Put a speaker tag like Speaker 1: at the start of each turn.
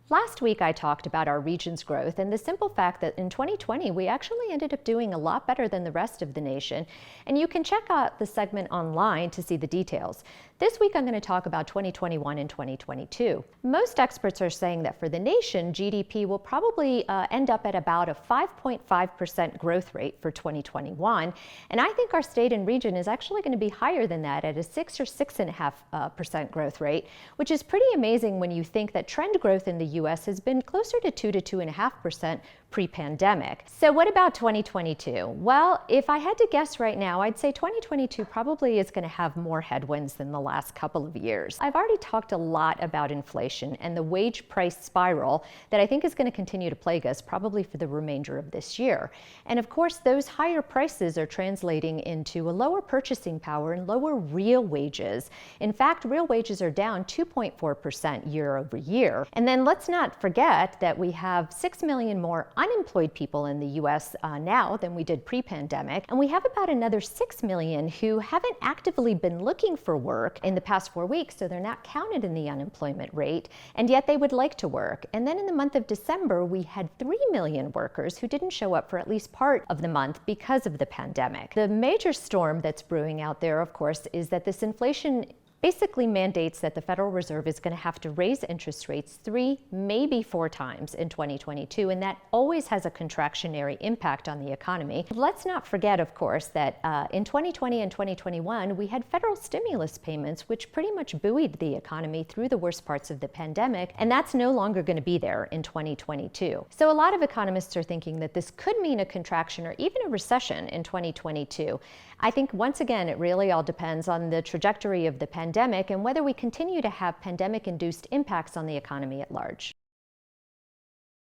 Speaker 1: Last week, I talked about our region's growth and the simple fact that in 2020, we actually ended up doing a lot better than the rest of the nation. And you can check out the segment online to see the details. This week, I'm going to talk about 2021 and 2022. Most experts are saying that for the nation, GDP will probably end up at about a 5.5% growth rate for 2021. And I think our state and region is actually going to be higher than that at a 6 or 6.5% growth rate, which is pretty amazing when you think that trend growth in the U.S. has been closer to 2 to 2.5% pre-pandemic. So what about 2022? Well, if I had to guess right now, I'd say 2022 probably is going to have more headwinds than the last couple of years. I've already talked a lot about inflation and the wage price spiral that I think is going to continue to plague us probably for the remainder of this year. And of course, those higher prices are translating into a lower purchasing power and lower real wages. In fact, real wages are down 2.4% year over year. And then let's not forget that we have 6 million more unemployed people in the U.S. Now than we did pre-pandemic, and we have about another 6 million who haven't actively been looking for work in the past 4 weeks, so they're not counted in the unemployment rate, and yet they would like to work. And then in the month of December, we had 3 million workers who didn't show up for at least part of the month because of the pandemic. The major storm that's brewing out there, of course, is that this inflation basically mandates that the Federal Reserve is going to have to raise interest rates 3, maybe 4 times in 2022, and that always has a contractionary impact on the economy. Let's not forget, of course, that in 2020 and 2021, we had federal stimulus payments, which pretty much buoyed the economy through the worst parts of the pandemic, and that's no longer going to be there in 2022. So a lot of economists are thinking that this could mean a contraction or even a recession in 2022. I think, once again, it really all depends on the trajectory of the pandemic and whether we continue to have pandemic-induced impacts on the economy at large.